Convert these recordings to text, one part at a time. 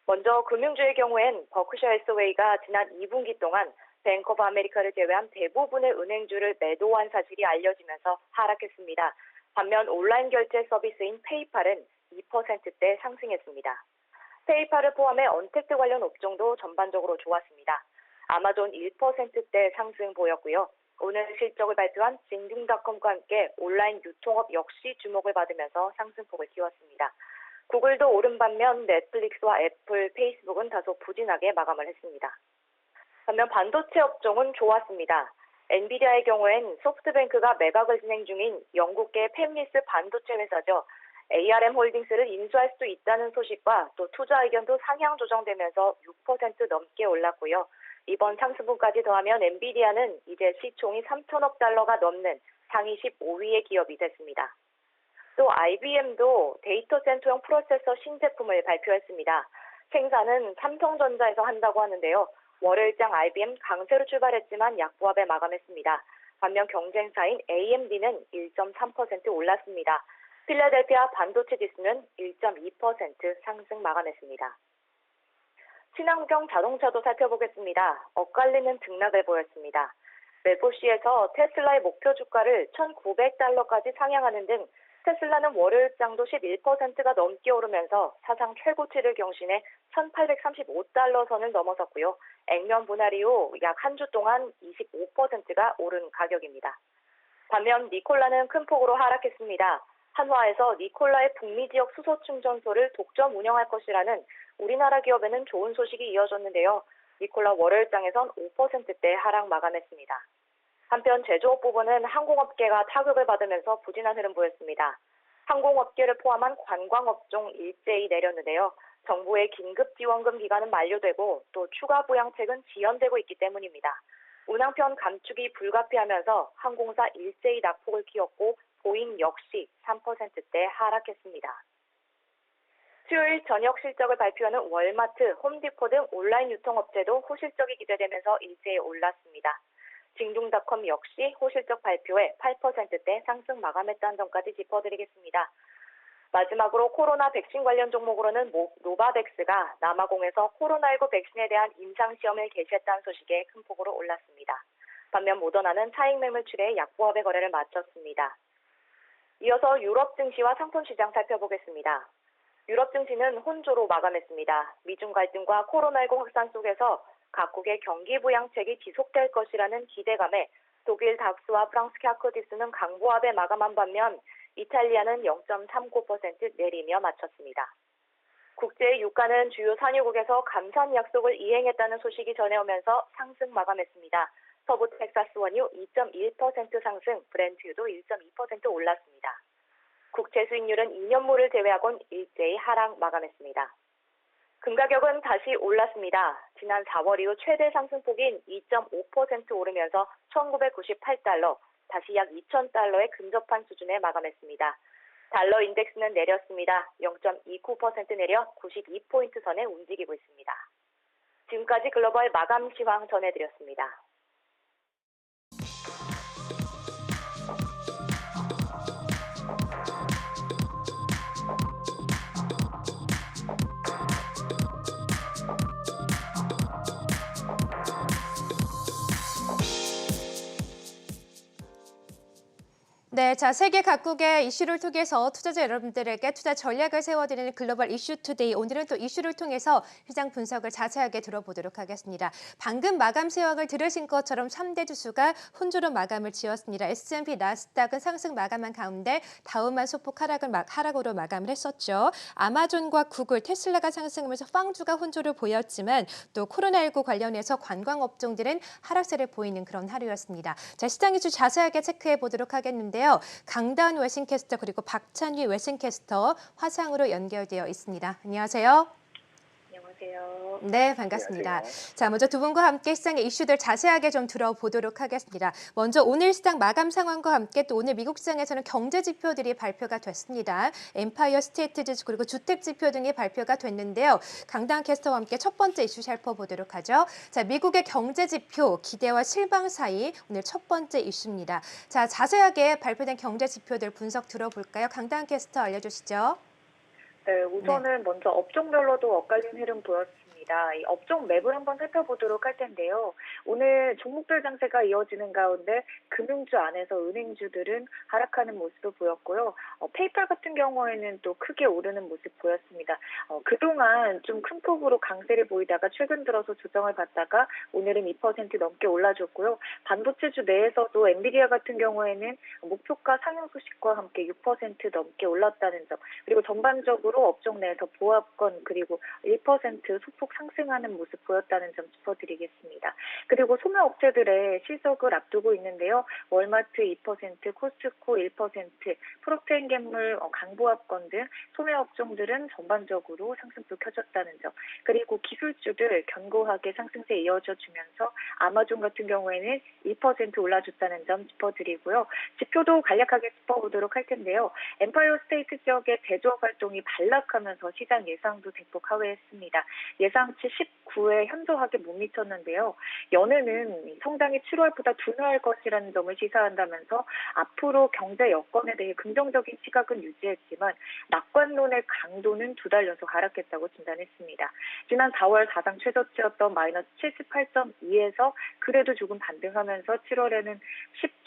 먼저 금융주의 경우엔 버크셔 해서웨이가 지난 2분기 동안 뱅크 오브 아메리카를 제외한 대부분의 은행주를 매도한 사실이 알려지면서 하락했습니다. 반면 온라인 결제 서비스인 페이팔은 2%대 상승했습니다. 페이팔을 포함해 언택트 관련 업종도 전반적으로 좋았습니다. 아마존 1%대 상승 보였고요. 오늘 실적을 발표한 징징닷컴과 함께 온라인 유통업 역시 주목을 받으면서 상승폭을 띄웠습니다. 구글도 오른 반면 넷플릭스와 애플, 페이스북은 다소 부진하게 마감을 했습니다. 반면 반도체 업종은 좋았습니다. 엔비디아의 경우엔 소프트뱅크가 매각을 진행 중인 영국계 팹리스 반도체 회사죠. ARM 홀딩스를 인수할 수도 있다는 소식과 또 투자 의견도 상향 조정되면서 6% 넘게 올랐고요. 이번 상승분까지 더하면 엔비디아는 이제 시총이 3천억 달러가 넘는 상위 15위의 기업이 됐습니다. 또 IBM도 데이터 센터용 프로세서 신제품을 발표했습니다. 생산은 삼성전자에서 한다고 하는데요. 월요일장 IBM 강세로 출발했지만 약보합에 마감했습니다. 반면 경쟁사인 AMD는 1.3% 올랐습니다. 필라델피아 반도체 지수는 1.2% 상승 마감했습니다. 친환경 자동차도 살펴보겠습니다. 엇갈리는 등락을 보였습니다. 멜포시에서 테슬라의 목표 주가를 1,900달러까지 상향하는 등 테슬라는 월요일장도 11%가 넘게 오르면서 사상 최고치를 경신해 1,835달러 선을 넘어섰고요. 액면 분할 이후 약 한 주 동안 25%가 오른 가격입니다. 반면 니콜라는 큰 폭으로 하락했습니다. 한화에서 니콜라의 북미 지역 수소 충전소를 독점 운영할 것이라는 우리나라 기업에는 좋은 소식이 이어졌는데요. 니콜라 월요일장에선 5%대 하락 마감했습니다. 한편 제조업 부분은 항공업계가 타격을 받으면서 부진한 흐름 보였습니다. 항공업계를 포함한 관광업종 일제히 내렸는데요. 정부의 긴급지원금 기간은 만료되고 또 추가 부양책은 지연되고 있기 때문입니다. 운항편 감축이 불가피하면서 항공사 일제히 낙폭을 키웠고 보잉 역시 3%대 하락했습니다. 수요일 저녁 실적을 발표하는 월마트, 홈디포 등 온라인 유통업체도 호실적이 기대되면서 일제히 올랐습니다. 징중닷컴 역시 호실적 발표에 8%대 상승 마감했다는 점까지 짚어드리겠습니다. 마지막으로 코로나 백신 관련 종목으로는 노바백스가 남아공에서 코로나19 백신에 대한 임상시험을 개시했다는 소식에 큰 폭으로 올랐습니다. 반면 모더나는 차익 매물출에 약보합의 거래를 마쳤습니다. 이어서 유럽 증시와 상품시장 살펴보겠습니다. 유럽 증시는 혼조로 마감했습니다. 미중 갈등과 코로나19 확산 속에서 각국의 경기 부양책이 지속될 것이라는 기대감에 독일 닥스와 프랑스 캬크 지수는 강보합에 마감한 반면 이탈리아는 0.39% 내리며 마쳤습니다. 국제 유가는 주요 산유국에서 감산 약속을 이행했다는 소식이 전해오면서 상승 마감했습니다. 서부 텍사스 원유 2.1% 상승, 브렌트유도 1.2% 올랐습니다. 국채 수익률은 2년물을 제외하곤 일제히 하락 마감했습니다. 금 가격은 다시 올랐습니다. 지난 4월 이후 최대 상승폭인 2.5% 오르면서 1,998달러, 다시 약 2,000달러에 근접한 수준에 마감했습니다. 달러 인덱스는 내렸습니다. 0.29% 내려 92포인트 선에 움직이고 있습니다. 지금까지 글로벌 마감 시황 전해드렸습니다. 네, 자, 세계 각국의 이슈를 통해서 투자자 여러분들에게 투자 전략을 세워드리는 글로벌 이슈 투데이. 오늘은 또 이슈를 통해서 시장 분석을 자세하게 들어보도록 하겠습니다. 방금 마감 시황을 들으신 것처럼 3대 지수가 혼조로 마감을 지었습니다. S&P, 나스닥은 상승 마감한 가운데 다우만 소폭 하락으로 마감을 했었죠. 아마존과 구글, 테슬라가 상승하면서 빵주가 혼조를 보였지만 또 코로나19 관련해서 관광업종들은 하락세를 보이는 그런 하루였습니다. 자, 시장 이슈 자세하게 체크해 보도록 하겠는데요. 강다운 외신캐스터 그리고 박찬휘 외신캐스터 화상으로 연결되어 있습니다. 안녕하세요. 안녕하세요. 네, 반갑습니다. 안녕하세요. 자, 먼저 두 분과 함께 시장의 이슈들 자세하게 좀 들어보도록 하겠습니다. 먼저 오늘 시장 마감 상황과 함께 또 오늘 미국 시장에서는 경제 지표들이 발표가 됐습니다. 엠파이어 스테이트 지수 그리고 주택 지표 등이 발표가 됐는데요. 강다운 캐스터와 함께 첫 번째 이슈 살펴보도록 하죠. 자, 미국의 경제 지표 기대와 실망 사이 오늘 첫 번째 이슈입니다. 자, 자세하게 발표된 경제 지표들 분석 들어볼까요? 강다운 캐스터 알려주시죠. 네, 네. 우선은 먼저 업종별로도 엇갈린 흐름 보였습니다. 이 업종 맵을 한번 살펴보도록 할 텐데요. 오늘 종목별 장세가 이어지는 가운데 금융주 안에서 은행주들은 하락하는 모습을 보였고요. 페이팔 같은 경우에는 또 크게 오르는 모습 보였습니다. 그동안 좀 큰 폭으로 강세를 보이다가 최근 들어서 조정을 받다가 오늘은 2% 넘게 올라줬고요. 반도체주 내에서도 엔비디아 같은 경우에는 목표가 상향 소식과 함께 6% 넘게 올랐다는 점, 그리고 전반적으로 업종 내에서 보합권 그리고 1% 소폭 상승하는 모습 보였다는 점 짚어드리겠습니다. 그리고 소매업체들의 실적을 앞두고 있는데요. 월마트 2%, 코스트코 1%, 프록트앤갬블 강보합권 등 소매업종들은 전반적으로 상승폭 켜졌다는 점, 그리고 기술주들 견고하게 상승세 이어져 주면서 아마존 같은 경우에는 2% 올라줬다는 점 짚어드리고요. 지표도 간략하게 짚어보도록 할 텐데요. 엠파이어 스테이트 지역의 제조업 활동이 반락하면서 시장 예상도 대폭 하회했습니다. 예상치 19에 현저하게 못 미쳤는데요. 연은은 성장이 7월보다 둔화할 것이라는 점을 시사한다면서 앞으로 경제 여건에 대해 긍정적인 시각은 유지했지만 낙관론의 강도는 두 달 연속 하락했다고 진단했습니다. 지난 4월 사상 최저치였던 마이너스 78.2에서 그래도 조금 반등하면서 7월에는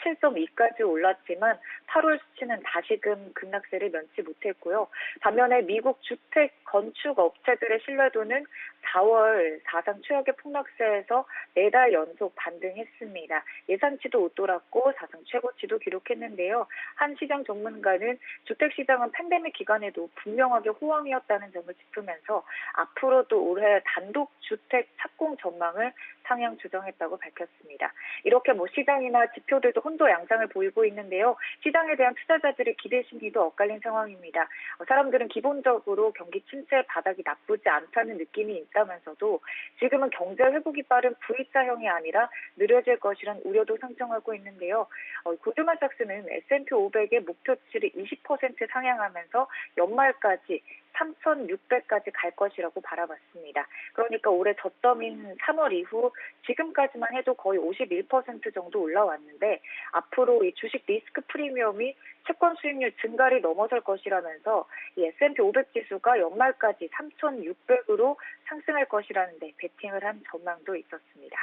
17.2까지 올랐지만 8월 수치는 다시금 급락세를 면치 못했고요. 반면에 미국 주택 건축 업체들의 신뢰도는 4월 사상 최악의 폭락세에서 4달 연속 반등했습니다. 예상치도 웃돌았고 사상 최고치도 기록했는데요. 한 시장 전문가는 주택시장은 팬데믹 기간에도 분명하게 호황이었다는 점을 짚으면서 앞으로도 올해 단독 주택 착공 전망을 상향 조정했다고 밝혔습니다. 이렇게 시장이나 지표들도 혼도 양상을 보이고 있는데요. 시장에 대한 투자자들의 기대 심리도 엇갈린 상황입니다. 사람들은 기본적으로 경기 침체 바닥이 나쁘지 않다는 느낌이 있다면서도 지금은 경제 회복이 빠른 V자형이 아니라 느려질 것이란 우려도 상정하고 있는데요. 골드만삭스는 S&P 500의 목표치를 20% 상향하면서 연말까지 3,600까지 갈 것이라고 바라봤습니다. 그러니까 올해 저점인 3월 이후 지금까지만 해도 거의 51% 정도 올라왔는데 앞으로 이 주식 리스크 프리미엄이 채권 수익률 증가를 넘어설 것이라면서 이 S&P 500 지수가 연말까지 3,600으로 상승할 것이라는데 베팅을 한 전망도 있었습니다.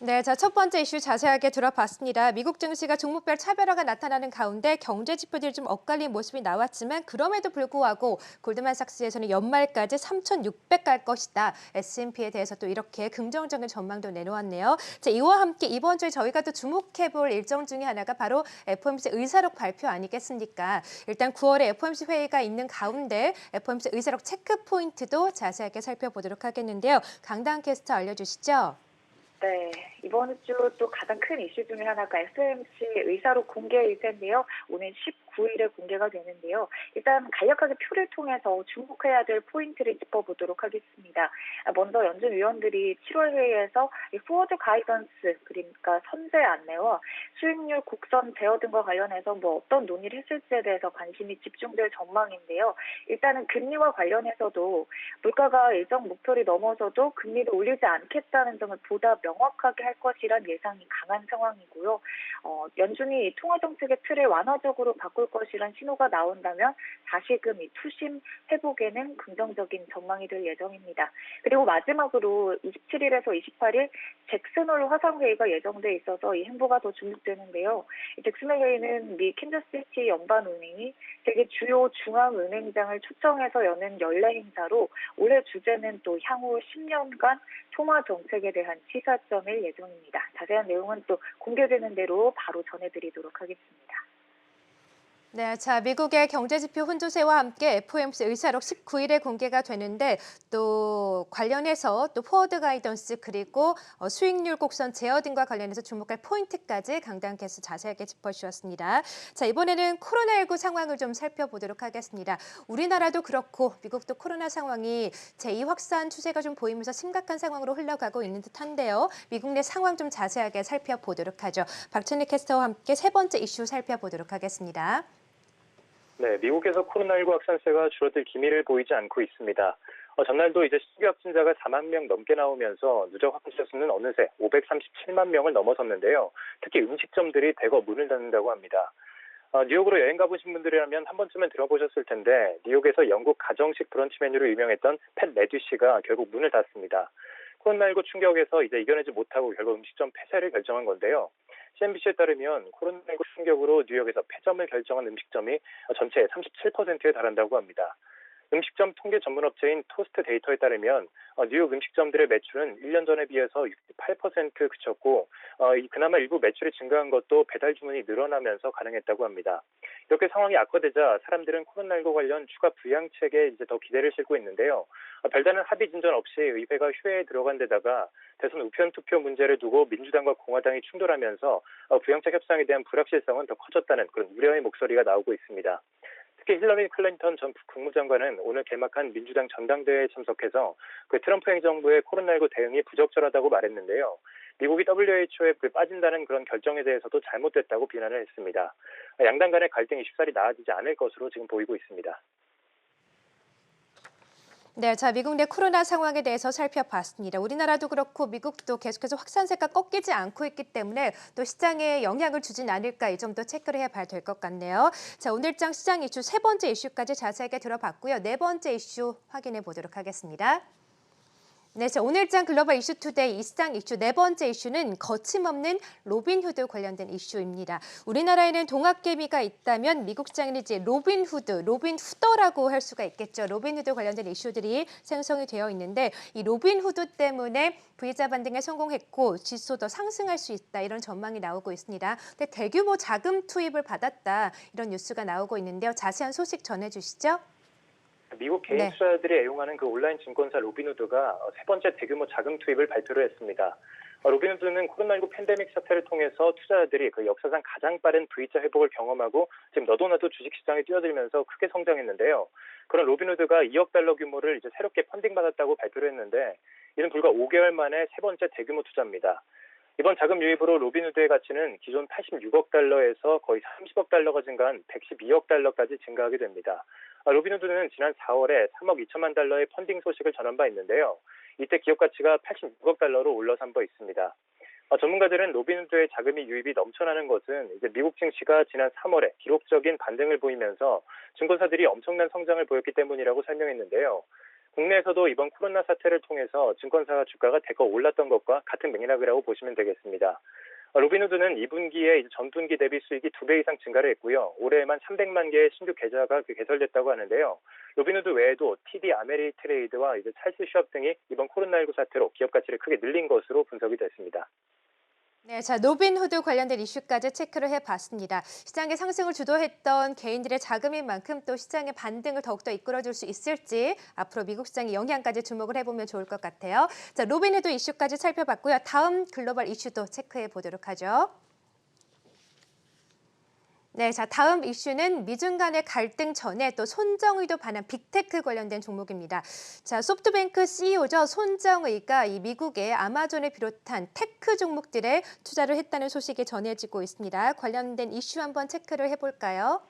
네, 자, 첫 번째 이슈 자세하게 들어봤습니다. 미국 증시가 종목별 차별화가 나타나는 가운데 경제 지표들이 좀 엇갈린 모습이 나왔지만 그럼에도 불구하고 골드만삭스에서는 연말까지 3,600 갈 것이다. S&P에 대해서 또 이렇게 긍정적인 전망도 내놓았네요. 자, 이와 함께 이번 주에 저희가 또 주목해볼 일정 중에 하나가 바로 FOMC 의사록 발표 아니겠습니까? 일단 9월에 FOMC 회의가 있는 가운데 FOMC 의사록 체크 포인트도 자세하게 살펴보도록 하겠는데요. 강다은 캐스터 알려주시죠. 네, 이번 주 또 가장 큰 이슈 중에 하나가 FOMC 의사록 공개일 텐데요. 오늘 19일에 공개가 되는데요. 일단 간략하게 표를 통해서 주목해야 될 포인트를 짚어보도록 하겠습니다. 먼저 연준 위원들이 7월 회의에서 포워드 가이던스, 그러니까 선제 안내와 수익률 곡선 제어 등과 관련해서 어떤 논의를 했을지에 대해서 관심이 집중될 전망인데요. 일단은 금리와 관련해서도 물가가 일정 목표를 넘어서도 금리를 올리지 않겠다는 점을 보다 명확하게 할 것이란 예상이 강한 상황이고요. 연준이 통화정책의 틀을 완화적으로 바꿀 것이란 신호가 나온다면 다시금 이 투심 회복에는 긍정적인 전망이 될 예정입니다. 그리고 마지막으로 27일에서 28일 잭슨홀 화상회의가 예정돼 있어서 이 행보가 더 주목되는데요. 이 잭슨홀 회의는 미 캔자스시티 연방은행이 세계 주요 중앙은행장을 초청해서 여는 연례 행사로 올해 주제는 또 향후 10년간 통화 정책에 대한 시사점일 예정입니다. 자세한 내용은 또 공개되는 대로 바로 전해드리도록 하겠습니다. 네, 자, 미국의 경제지표 혼조세와 함께 FOMC 의사록 19일에 공개가 되는데 또 관련해서 또 포워드 가이던스 그리고 수익률 곡선 제어 등과 관련해서 주목할 포인트까지 강다은께서 자세하게 짚어주셨습니다. 자, 이번에는 코로나19 상황을 좀 살펴보도록 하겠습니다. 우리나라도 그렇고 미국도 코로나 상황이 제2 확산 추세가 좀 보이면서 심각한 상황으로 흘러가고 있는 듯한데요. 미국 내 상황 좀 자세하게 살펴보도록 하죠. 박찬희 캐스터와 함께 세 번째 이슈 살펴보도록 하겠습니다. 네, 미국에서 코로나19 확산세가 줄어들 기미를 보이지 않고 있습니다. 전날도 이제 신규 확진자가 4만 명 넘게 나오면서 누적 확진자 수는 어느새 537만 명을 넘어섰는데요. 특히 음식점들이 대거 문을 닫는다고 합니다. 뉴욕으로 여행 가보신 분들이라면 한 번쯤은 들어보셨을 텐데 뉴욕에서 영국 가정식 브런치 메뉴로 유명했던 팻 레디쉬가 결국 문을 닫습니다. 코로나19 충격에서 이제 이겨내지 못하고 결국 음식점 폐쇄를 결정한 건데요. CNBC에 따르면 코로나19 충격으로 뉴욕에서 폐점을 결정한 음식점이 전체의 37%에 달한다고 합니다. 음식점 통계 전문 업체인 토스트 데이터에 따르면 뉴욕 음식점들의 매출은 1년 전에 비해서 68% 그쳤고 그나마 일부 매출이 증가한 것도 배달 주문이 늘어나면서 가능했다고 합니다. 이렇게 상황이 악화되자 사람들은 코로나19 관련 추가 부양책에 이제 더 기대를 싣고 있는데요. 별다른 합의 진전 없이 의회가 휴회에 들어간 데다가 대선 우편 투표 문제를 두고 민주당과 공화당이 충돌하면서 부양책 협상에 대한 불확실성은 더 커졌다는 그런 우려의 목소리가 나오고 있습니다. 특히 힐러리 클린턴 전 국무장관은 오늘 개막한 민주당 전당대회에 참석해서 그 트럼프 행정부의 코로나19 대응이 부적절하다고 말했는데요. 미국이 WHO에 빠진다는 그런 결정에 대해서도 잘못됐다고 비난을 했습니다. 양당 간의 갈등이 쉽사리 나아지지 않을 것으로 지금 보이고 있습니다. 네, 자, 미국 내 코로나 상황에 대해서 살펴봤습니다. 우리나라도 그렇고 미국도 계속해서 확산세가 꺾이지 않고 있기 때문에 또 시장에 영향을 주진 않을까 이 점도 체크를 해봐야 될 것 같네요. 자, 오늘장 시장 이슈 세 번째 이슈까지 자세하게 들어봤고요. 네 번째 이슈 확인해 보도록 하겠습니다. 네, 자, 오늘장 글로벌 이슈 투데이 이 시장 이슈 네 번째 이슈는 거침없는 로빈후드 관련된 이슈입니다. 우리나라에는 동학개미가 있다면 미국 시장에는 이제 로빈후드, 로빈후더라고 할 수가 있겠죠. 로빈후드 관련된 이슈들이 생성이 되어 있는데 이 로빈후드 때문에 V자 반등에 성공했고 지수도 상승할 수 있다 이런 전망이 나오고 있습니다. 근데 대규모 자금 투입을 받았다 이런 뉴스가 나오고 있는데요. 자세한 소식 전해주시죠. 미국 개인 투자자들이 애용하는 그 온라인 증권사 로빈후드가 세 번째 대규모 자금 투입을 발표를 했습니다. 로빈후드는 코로나19 팬데믹 사태를 통해서 투자자들이 그 역사상 가장 빠른 V자 회복을 경험하고 지금 너도나도 주식시장에 뛰어들면서 크게 성장했는데요. 그런 로빈후드가 2억 달러 규모를 이제 새롭게 펀딩받았다고 발표를 했는데 이는 불과 5개월 만에 세 번째 대규모 투자입니다. 이번 자금 유입으로 로빈후드의 가치는 기존 86억 달러에서 거의 30억 달러가 증가한 112억 달러까지 증가하게 됩니다. 로빈후드는 지난 4월에 3억 2천만 달러의 펀딩 소식을 전한 바 있는데요. 이때 기업 가치가 86억 달러로 올라선 바 있습니다. 전문가들은 로빈후드의 자금이 유입이 넘쳐나는 것은 이제 미국 증시가 지난 3월에 기록적인 반등을 보이면서 증권사들이 엄청난 성장을 보였기 때문이라고 설명했는데요. 국내에서도 이번 코로나 사태를 통해서 증권사 주가가 대거 올랐던 것과 같은 맥락이라고 보시면 되겠습니다. 로빈후드는 2분기에 전분기 대비 수익이 2배 이상 증가를 했고요. 올해에만 300만 개의 신규 계좌가 개설됐다고 하는데요. 로빈후드 외에도 TD 아메리트레이드와 이제 찰스 슈왑 등이 이번 코로나19 사태로 기업 가치를 크게 늘린 것으로 분석이 됐습니다. 네, 자, 로빈후드 관련된 이슈까지 체크를 해봤습니다. 시장의 상승을 주도했던 개인들의 자금인 만큼 또 시장의 반등을 더욱더 이끌어줄 수 있을지 앞으로 미국 시장의 영향까지 주목을 해보면 좋을 것 같아요. 자, 로빈후드 이슈까지 살펴봤고요. 다음 글로벌 이슈도 체크해 보도록 하죠. 네, 자, 다음 이슈는 미중 간의 갈등 전에 또 손정의도 반한 빅테크 관련된 종목입니다. 자, 소프트뱅크 CEO죠. 손정의가 이 미국의 아마존을 비롯한 테크 종목들에 투자를 했다는 소식이 전해지고 있습니다. 관련된 이슈 한번 체크를 해볼까요?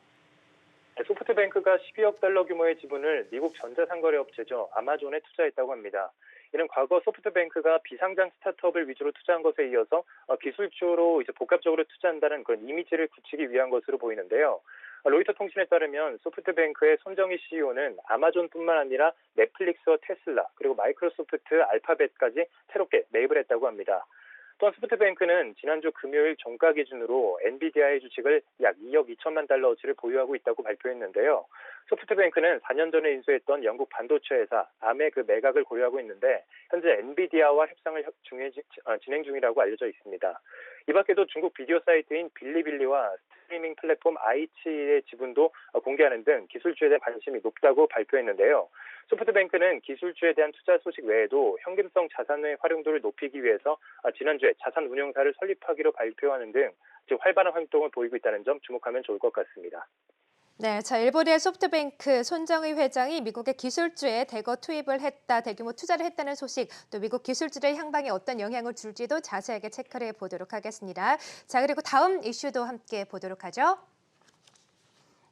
소프트뱅크가 12억 달러 규모의 지분을 미국 전자상거래 업체죠. 아마존에 투자했다고 합니다. 이는 과거 소프트뱅크가 비상장 스타트업을 위주로 투자한 것에 이어서 기술주로 이제 복합적으로 투자한다는 그런 이미지를 굳히기 위한 것으로 보이는데요. 로이터 통신에 따르면 소프트뱅크의 손정희 CEO는 아마존뿐만 아니라 넷플릭스와 테슬라 그리고 마이크로소프트, 알파벳까지 새롭게 매입을 했다고 합니다. 또한 소프트뱅크는 지난주 금요일 종가 기준으로 엔비디아의 주식을 약 2억 2천만 달러어치를 보유하고 있다고 발표했는데요. 소프트뱅크는 4년 전에 인수했던 영국 반도체 회사 암의 그 매각을 고려하고 있는데 현재 엔비디아와 협상을 진행 중이라고 알려져 있습니다. 이 밖에도 중국 비디오 사이트인 빌리빌리와 스트리밍 플랫폼 아이치의 지분도 공개하는 등 기술주에 대한 관심이 높다고 발표했는데요. 소프트뱅크는 기술주에 대한 투자 소식 외에도 현금성 자산의 활용도를 높이기 위해서 지난주에 자산운용사를 설립하기로 발표하는 등 지금 활발한 활동을 보이고 있다는 점 주목하면 좋을 것 같습니다. 네, 자, 일본의 소프트뱅크 손정의 회장이 미국의 기술주에 대거 투입을 했다, 대규모 투자를 했다는 소식, 또 미국 기술주의 향방에 어떤 영향을 줄지도 자세하게 체크를 해보도록 하겠습니다. 자, 그리고 다음 이슈도 함께 보도록 하죠.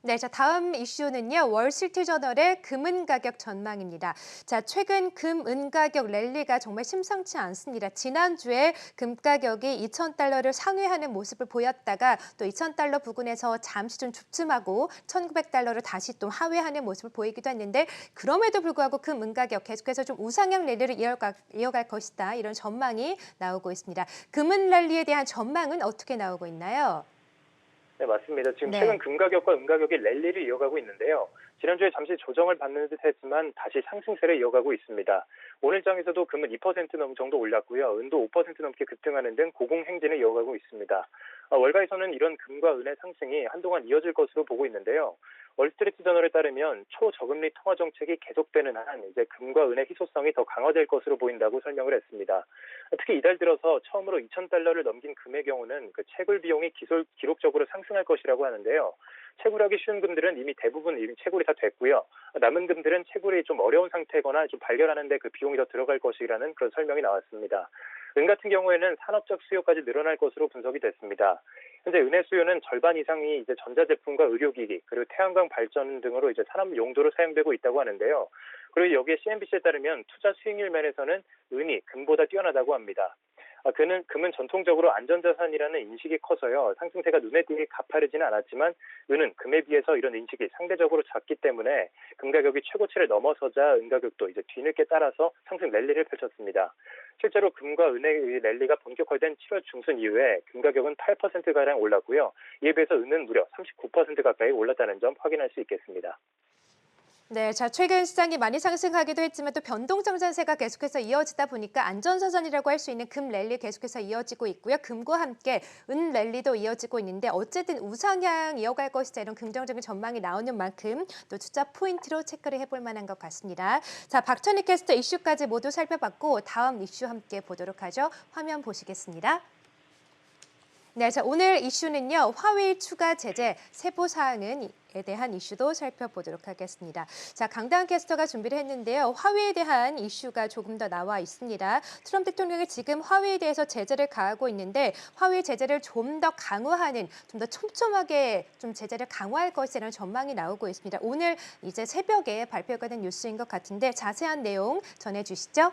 네, 자, 다음 이슈는요, 월스트리트저널의 금은 가격 전망입니다. 자, 최근 금, 은 가격 랠리가 정말 심상치 않습니다. 지난주에 금 가격이 2,000달러를 상회하는 모습을 보였다가 또 2,000달러 부근에서 잠시 좀 주춤하고 1,900달러를 다시 또 하회하는 모습을 보이기도 했는데 그럼에도 불구하고 금, 은 가격 계속해서 좀 우상향 랠리를 이어갈 것이다. 이런 전망이 나오고 있습니다. 금은 랠리에 대한 전망은 어떻게 나오고 있나요? 네, 맞습니다. 지금 네. 최근 금 가격과 은 가격이 랠리를 이어가고 있는데요. 지난주에 잠시 조정을 받는 듯 했지만 다시 상승세를 이어가고 있습니다. 오늘 장에서도 금은 2% 정도 올랐고요. 은도 5% 넘게 급등하는 등 고공행진을 이어가고 있습니다. 월가에서는 이런 금과 은의 상승이 한동안 이어질 것으로 보고 있는데요. 월스트리트저널에 따르면 초저금리 통화 정책이 계속되는 한 이제 금과 은의 희소성이 더 강화될 것으로 보인다고 설명을 했습니다. 특히 이달 들어서 처음으로 2,000달러를 넘긴 금의 경우는 그 채굴 비용이 기록적으로 상승할 것이라고 하는데요. 채굴하기 쉬운 금들은 이미 대부분 채굴이 다 됐고요. 남은 금들은 채굴이 좀 어려운 상태거나 좀 발견하는데 그 비용이 더 들어갈 것이라는 그런 설명이 나왔습니다. 은 같은 경우에는 산업적 수요까지 늘어날 것으로 분석이 됐습니다. 현재 은의 수요는 절반 이상이 이제 전자제품과 의료기기 그리고 태양광 발전 등으로 이제 산업 용도로 사용되고 있다고 하는데요. 그리고 여기에 CNBC에 따르면 투자 수익률 면에서는 은이 금보다 뛰어나다고 합니다. 금은 전통적으로 안전자산이라는 인식이 커서요. 상승세가 눈에 띄게 가파르지는 않았지만 은은 금에 비해서 이런 인식이 상대적으로 작기 때문에 금 가격이 최고치를 넘어서자 은 가격도 이제 뒤늦게 따라서 상승 랠리를 펼쳤습니다. 실제로 금과 은의 랠리가 본격화된 7월 중순 이후에 금 가격은 8%가량 올랐고요. 이에 비해서 은은 무려 39% 가까이 올랐다는 점 확인할 수 있겠습니다. 네, 자, 최근 시장이 많이 상승하기도 했지만 또 변동성 전세가 계속해서 이어지다 보니까 안전자산이라고 할 수 있는 금 랠리 계속해서 이어지고 있고요. 금과 함께 은 랠리도 이어지고 있는데 어쨌든 우상향 이어갈 것이다 이런 긍정적인 전망이 나오는 만큼 또 투자 포인트로 체크를 해볼 만한 것 같습니다. 자, 박찬희 캐스터 이슈까지 모두 살펴봤고 다음 이슈 함께 보도록 하죠. 화면 보시겠습니다. 네, 자, 오늘 이슈는요. 화웨이 추가 제재 세부 사항에 대한 이슈도 살펴보도록 하겠습니다. 자, 강다은 캐스터가 준비를 했는데요. 화웨이에 대한 이슈가 조금 더 나와 있습니다. 트럼프 대통령이 지금 화웨이에 대해서 제재를 가하고 있는데 화웨이 제재를 좀 더 강화하는, 좀 더 촘촘하게 좀 제재를 강화할 것이라는 전망이 나오고 있습니다. 오늘 이제 새벽에 발표가 된 뉴스인 것 같은데 자세한 내용 전해주시죠.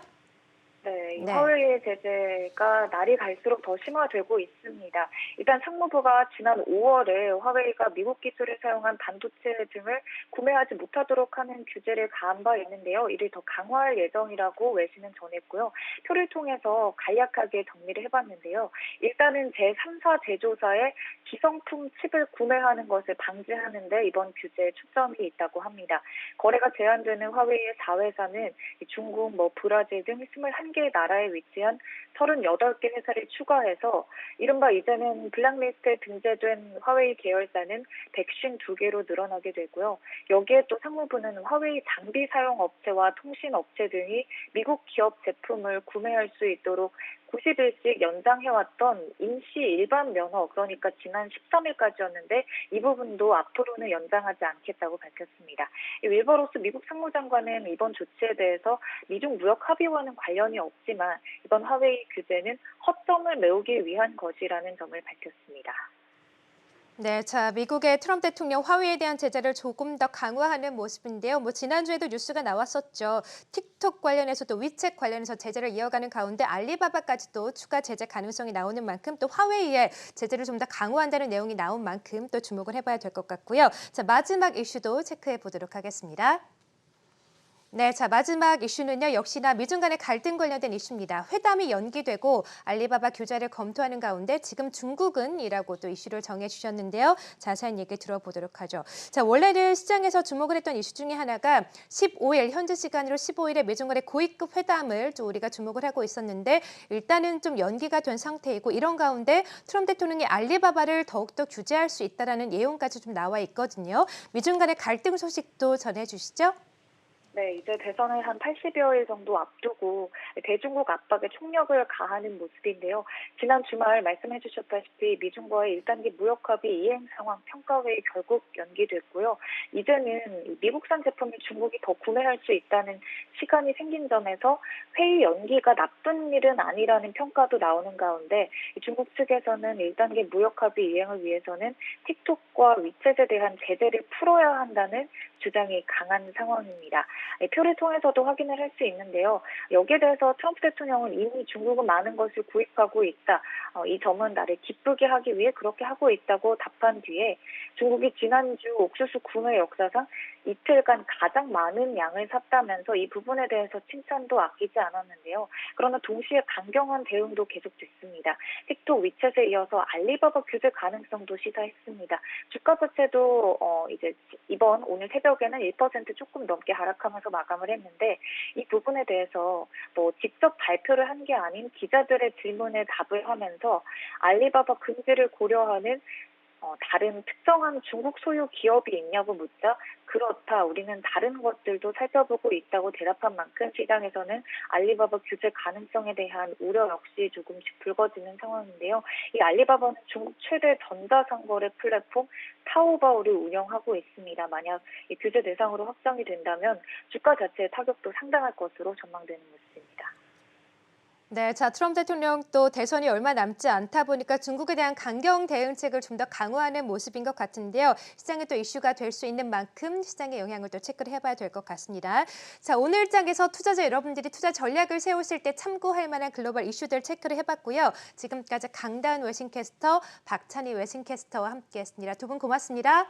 네, 네. 화웨이의 제재가 날이 갈수록 더 심화되고 있습니다. 일단 상무부가 지난 5월에 화웨이가 미국 기술을 사용한 반도체 등을 구매하지 못하도록 하는 규제를 가한 바 있는데요. 이를 더 강화할 예정이라고 외신은 전했고요. 표를 통해서 간략하게 정리를 해봤는데요. 일단은 제3사 제조사의 기성품 칩을 구매하는 것을 방지하는 데 이번 규제에 초점이 있다고 합니다. 거래가 제한되는 화웨이의 4회사는 중국, 브라질 등 21개 나라에 위치한 38개 회사를 추가해서 이른바 이제는 블랙리스트에 등재된 화웨이 계열사는 152개로 늘어나게 되고요. 여기에 또 상무부는 화웨이 장비 사용 업체와 통신 업체 등이 미국 기업 제품을 구매할 수 있도록 90일씩 연장해왔던 임시 일반 면허, 그러니까 지난 13일까지였는데 이 부분도 앞으로는 연장하지 않겠다고 밝혔습니다. 윌버로스 미국 상무장관은 이번 조치에 대해서 미중 무역 합의와는 관련이 없지만 이번 화웨이 규제는 허점을 메우기 위한 것이라는 점을 밝혔습니다. 네, 자, 미국의 트럼프 대통령 화웨이에 대한 제재를 조금 더 강화하는 모습인데요. 지난주에도 뉴스가 나왔었죠. 틱톡 관련해서도 위챗 관련해서 제재를 이어가는 가운데 알리바바까지도 추가 제재 가능성이 나오는 만큼 또 화웨이의 제재를 좀 더 강화한다는 내용이 나온 만큼 또 주목을 해봐야 될 것 같고요. 자, 마지막 이슈도 체크해 보도록 하겠습니다. 네, 자, 마지막 이슈는요. 역시나 미중 간의 갈등 관련된 이슈입니다. 회담이 연기되고 알리바바 규제를 검토하는 가운데 지금 중국은이라고 또 이슈를 정해주셨는데요. 자세한 얘기 들어보도록 하죠. 자, 원래는 시장에서 주목을 했던 이슈 중에 하나가 15일, 현지 시간으로 15일에 미중 간의 고위급 회담을 또 우리가 주목을 하고 있었는데 일단은 좀 연기가 된 상태이고 이런 가운데 트럼프 대통령이 알리바바를 더욱더 규제할 수 있다는 예언까지 좀 나와 있거든요. 미중 간의 갈등 소식도 전해주시죠. 네, 이제 대선을 한 80여일 정도 앞두고 대중국 압박에 총력을 가하는 모습인데요. 지난 주말 말씀해 주셨다시피 미중과의 1단계 무역합의 이행 상황 평가회의 결국 연기됐고요. 이제는 미국산 제품을 중국이 더 구매할 수 있다는 시간이 생긴 점에서 회의 연기가 나쁜 일은 아니라는 평가도 나오는 가운데 중국 측에서는 1단계 무역합의 이행을 위해서는 틱톡과 위챗에 대한 제재를 풀어야 한다는 주장이 강한 상황입니다. 표를 통해서도 확인을 할 수 있는데요. 여기에 대해서 트럼프 대통령은 이미 중국은 많은 것을 구입하고 있다. 이 점은 나를 기쁘게 하기 위해 그렇게 하고 있다고 답한 뒤에 중국이 지난주 옥수수 구매 역사상 이틀간 가장 많은 양을 샀다면서 이 부분에 대해서 칭찬도 아끼지 않았는데요. 그러나 동시에 강경한 대응도 계속됐습니다. 틱톡, 위챗에 이어서 알리바바 규제 가능성도 시사했습니다. 주가 자체도 이제 오늘 새벽에는 1% 조금 넘게 하락하면서 마감을 했는데 이 부분에 대해서 직접 발표를 한 게 아닌 기자들의 질문에 답을 하면서 알리바바 금지를 고려하는 다른 특정한 중국 소유 기업이 있냐고 묻자 그렇다. 우리는 다른 것들도 살펴보고 있다고 대답한 만큼 시장에서는 알리바바 규제 가능성에 대한 우려 역시 조금씩 불거지는 상황인데요. 이 알리바바는 중국 최대 전자상거래 플랫폼 타오바오를 운영하고 있습니다. 만약 이 규제 대상으로 확정이 된다면 주가 자체의 타격도 상당할 것으로 전망되는 모습입니다. 네, 자, 트럼프 대통령 또 대선이 얼마 남지 않다 보니까 중국에 대한 강경 대응책을 좀 더 강화하는 모습인 것 같은데요. 시장에 또 이슈가 될 수 있는 만큼 시장의 영향을 또 체크를 해봐야 될 것 같습니다. 자, 오늘 장에서 투자자 여러분들이 투자 전략을 세우실 때 참고할 만한 글로벌 이슈들 체크를 해봤고요. 지금까지 강다은 외신캐스터, 박찬희 외신캐스터와 함께했습니다. 두 분 고맙습니다.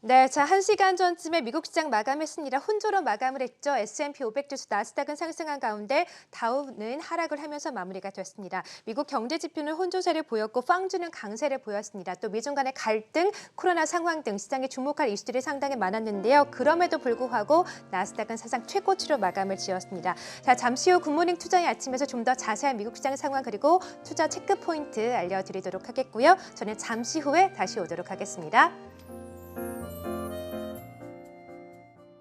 네, 자, 1시간 전쯤에 미국 시장 마감했습니다. 혼조로 마감을 했죠. S&P 500 지수, 나스닥은 상승한 가운데 다우는 하락을 하면서 마무리가 됐습니다. 미국 경제 지표는 혼조세를 보였고 빵주는 강세를 보였습니다. 또 미중 간의 갈등, 코로나 상황 등 시장에 주목할 이슈들이 상당히 많았는데요. 그럼에도 불구하고 나스닥은 사상 최고치로 마감을 지었습니다. 자, 잠시 후 굿모닝 투자의 아침에서 좀 더 자세한 미국 시장 상황 그리고 투자 체크 포인트 알려드리도록 하겠고요. 저는 잠시 후에 다시 오도록 하겠습니다.